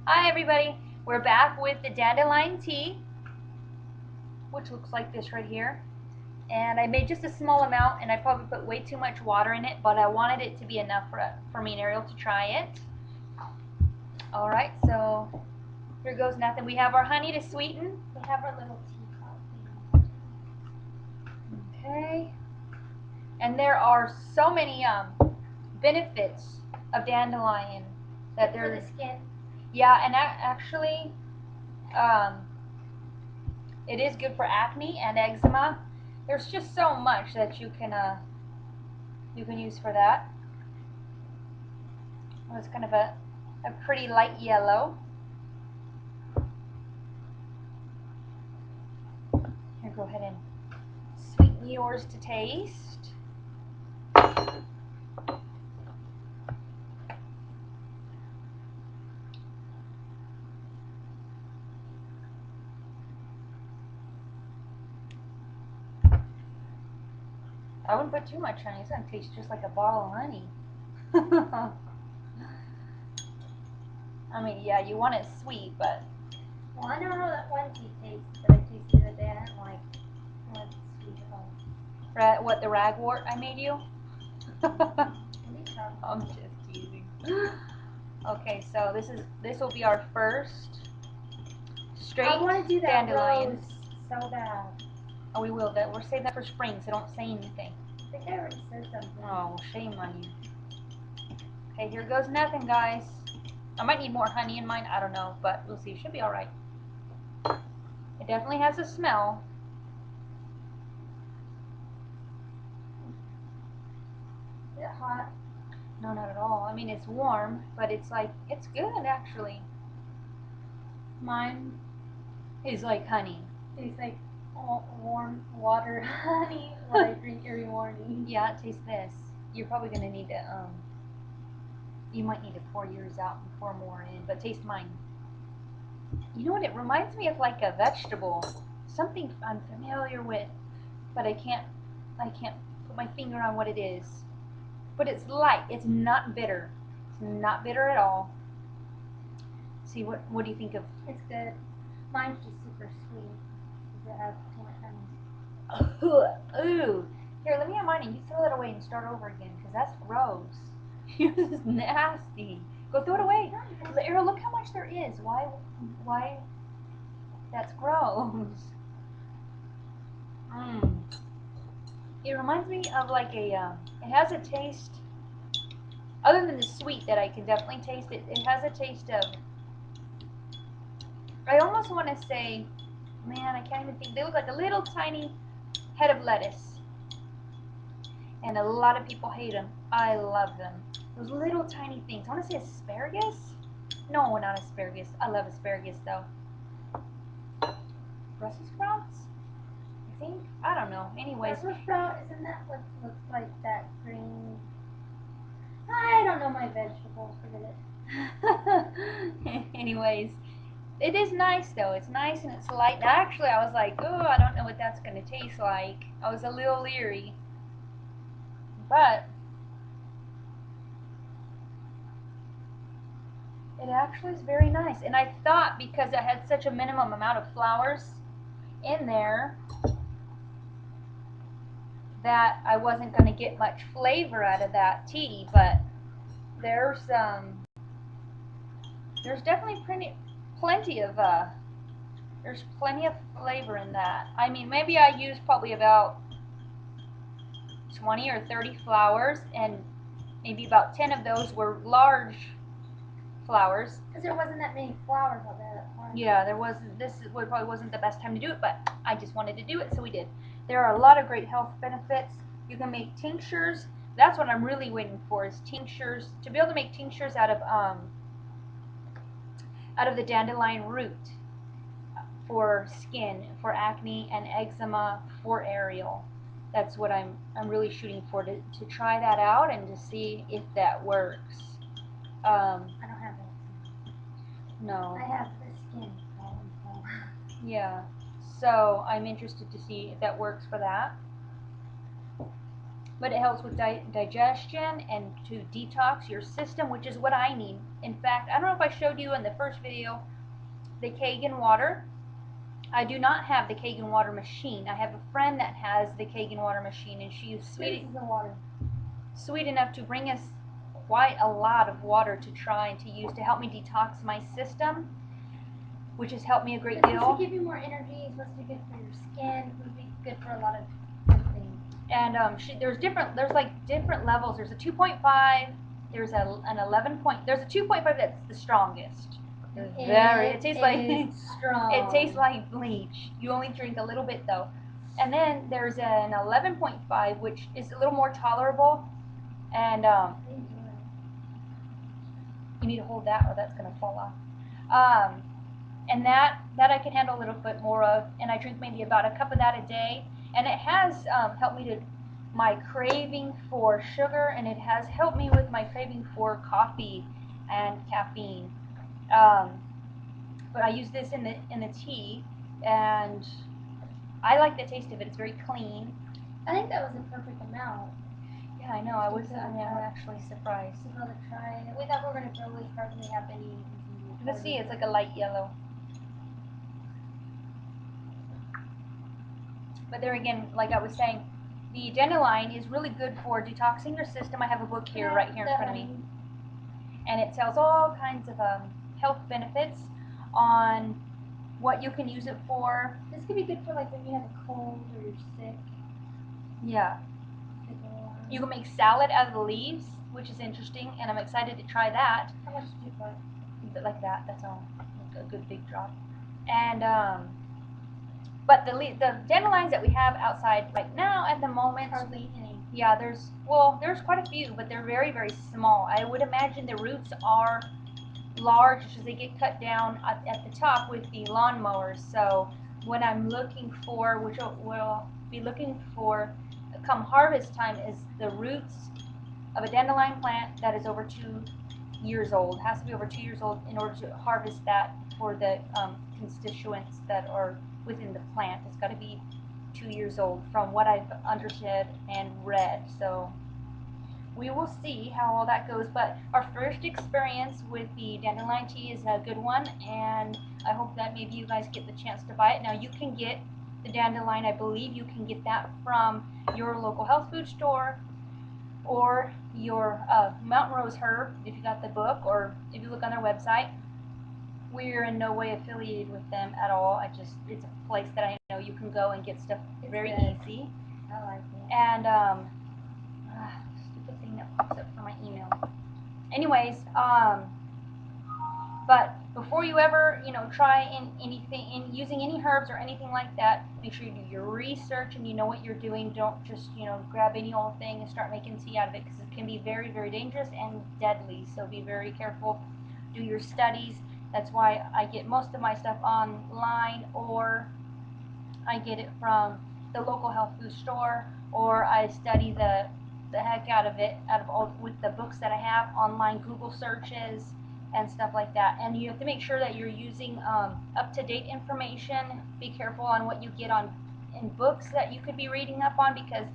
Hi everybody, we're back with the dandelion tea, which looks like this right here. And I made just a small amount, and I probably put way too much water in it, but I wanted it to be enough for me and Ariel to try it. Alright, so here goes nothing. We have our honey to sweeten. We have our little teapot. Okay. And there are so many benefits of dandelion that For the skin. Yeah, and actually, it is good for acne and eczema. There's just so much that you can use for that. Oh, it's kind of a pretty light yellow. Here, go ahead and sweeten yours to taste. I wouldn't put too much honey. It's going to taste just like a bottle of honey. I mean, yeah, you want it sweet, but... Well, I know how that one tea tastes that I tasted the other day. I didn't like sweet at all. What, the ragwort I made you? I'm just teasing. Okay, so this will be our first straight I want to do that dandelion. rose so bad. Oh, we will. We're saving that for spring, so don't say anything. I think I already said something. Oh, shame on you. Okay, here goes nothing, guys. I might need more honey in mine. I don't know, but we'll see. It should be all right. It definitely has a smell. Is it hot? No, not at all. I mean, it's warm, but it's good actually. Mine is like honey. Tastes like warm water, honey, what I drink every morning. Yeah, it tastes this. You're probably gonna need to you might need to pour yours out and pour more in, but taste mine. You know what? It reminds me of like a vegetable, something I'm familiar with, but I can't put my finger on what it is. But it's light. It's not bitter. It's not bitter at all. See, what do you think of? It's good. Mine's just super sweet because it has too much honey. Ooh. Here, let me have mine and you throw it away and start over again, because that's gross. Yours is nasty. Go throw it away. Errol, look how much there is. Why? That's gross. It reminds me of like a, it has a taste, other than the sweet that I can definitely taste, it has a taste of, I almost want to say, man, I can't even think, they look like a little tiny head of lettuce. And a lot of people hate them. I love them. Those little tiny things. I want to say asparagus? No, not asparagus. I love asparagus though. Brussels sprouts? I think? I don't know. Anyways. Brussels sprout, isn't that what looks like that green? I don't know my vegetables. Forget it. Anyways. It is nice though. It's nice and it's light. And actually, I was like, oh, I don't know what that's going to taste like. I was a little leery. But it actually is very nice. And I thought because it had such a minimum amount of flowers in there that I wasn't going to get much flavor out of that tea. But there's definitely plenty of there's plenty of flavor in that. I mean, maybe I used probably about 20 or 30 flowers, and maybe about 10 of those were large flowers. because there wasn't that many flowers out there at once. Yeah, there wasn't. This probably wasn't the best time to do it, but I just wanted to do it, so we did. There are a lot of great health benefits. You can make tinctures. That's what I'm really waiting for, is tinctures. To be able to make tinctures out of the dandelion root for skin, for acne and eczema, for Ariel. That's what I'm really shooting for, to try that out and to see if that works. I don't have it. No. I have the skin problem. Yeah. So I'm interested to see if that works for that. but it helps with digestion and to detox your system, which is what I need. In fact, I don't know if I showed you in the first video the Kangen water. I do not have the Kangen water machine. I have a friend that has the Kangen water machine, and she is sweet enough to bring us quite a lot of water to try and to use to help me detox my system, which has helped me a great It's deal. supposed to give you more energy. It's supposed to be good for your skin. It's supposed to be good for a lot of good things. And there's like different levels. There's a 2.5. There's an 11 point. There's a 2.5 that's the strongest. It tastes like strong. it tastes like bleach. You only drink a little bit though. And then there's an 11.5, which is a little more tolerable. And you need to hold that, or that's gonna fall off. And that I can handle a little bit more of, and I drink maybe about a cup of that a day. And it has helped me to my craving for sugar, and it has helped me with my craving for coffee and caffeine. But I use this in the tea, and I like the taste of it. It's very clean. I think that was a perfect amount. Yeah, I know. I'm actually surprised. To go to try it. We thought we were gonna really hardly have any. Let's see. It's like a light yellow. But there again, like I was saying, the Dandelion is really good for detoxing your system. I have a book here, right here in front of me, and it tells all kinds of health benefits on what you can use it for. This could be good for like when you have a cold or you're sick. Yeah. You can make salad out of the leaves, which is interesting, and I'm excited to try that. How much do you put? Like that. That's all. A good big drop. And but the dandelions that we have outside right now at the moment, hardly any. Yeah, there's quite a few, but they're very, very small. I would imagine the roots are large as they get cut down at the top with the lawnmowers. So what I'm looking for, which we'll be looking for come harvest time, is the roots of a dandelion plant that is over 2 years old. It has to be over 2 years old in order to harvest that for the constituents that are within the plant. It's got to be 2 years old from what I've understood and read. So we will see how all that goes, but our first experience with the dandelion tea is a good one, and I hope that maybe you guys get the chance to buy it. Now you can get the dandelion, I believe you can get that from your local health food store or your Mountain Rose Herb if you got the book, or if you look on their website. We're in no way affiliated with them at all. It's a place that I know you can go and get stuff very easy. I like it. And stupid thing that pops up for my email. Anyways, but before you ever, try in using any herbs or anything like that, make sure you do your research and you know what you're doing. Don't just, grab any old thing and start making tea out of it, because it can be very, very dangerous and deadly. So be very careful. Do your studies. That's why I get most of my stuff online, or I get it from the local health food store, or I study the heck out of it, with the books that I have, online Google searches and stuff like that. And you have to make sure that you're using up-to-date information. Be careful on what you get in books that you could be reading up on, because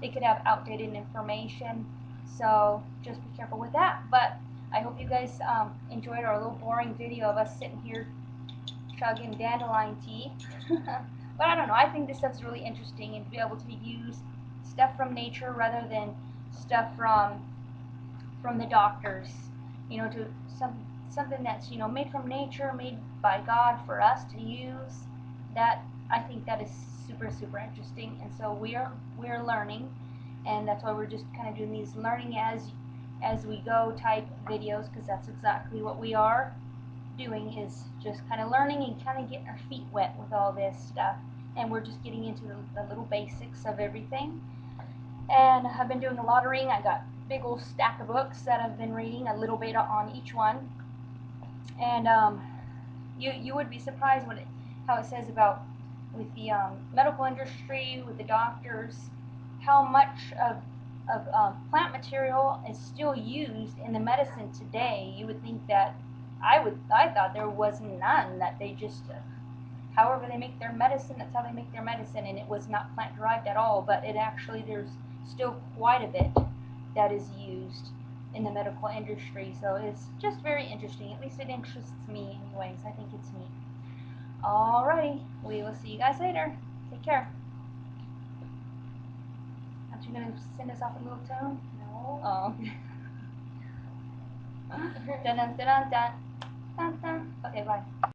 they could have outdated information. So just be careful with that. But I hope you guys enjoyed our little boring video of us sitting here chugging dandelion tea. But I don't know, I think this stuff's really interesting, and to be able to use stuff from nature rather than stuff from the doctors, to something that's, made from nature, made by God for us to use. That, I think that is super, super interesting. And so we're learning, and that's why we're just kind of doing these learning as we go type videos, because that's exactly what we are doing, is just kind of learning and kind of getting our feet wet with all this stuff. And we're just getting into the little basics of everything. And I've been doing a lot of reading. I got a big old stack of books that I've been reading, a little bit on each one. And you would be surprised how it says about with the medical industry, with the doctors, how much of plant material is still used in the medicine today. You would think that I thought there was none, that they just however they make their medicine, that's how they make their medicine, and it was not plant derived at all. But it actually, there's still quite a bit that is used in the medical industry. So it's just very interesting. At least it interests me, anyways. I think it's neat. Alrighty, we will see you guys later. Take care. Aren't you gonna send us off a little tone? No. Oh. Dun dun dun dun dun dun. Okay, bye.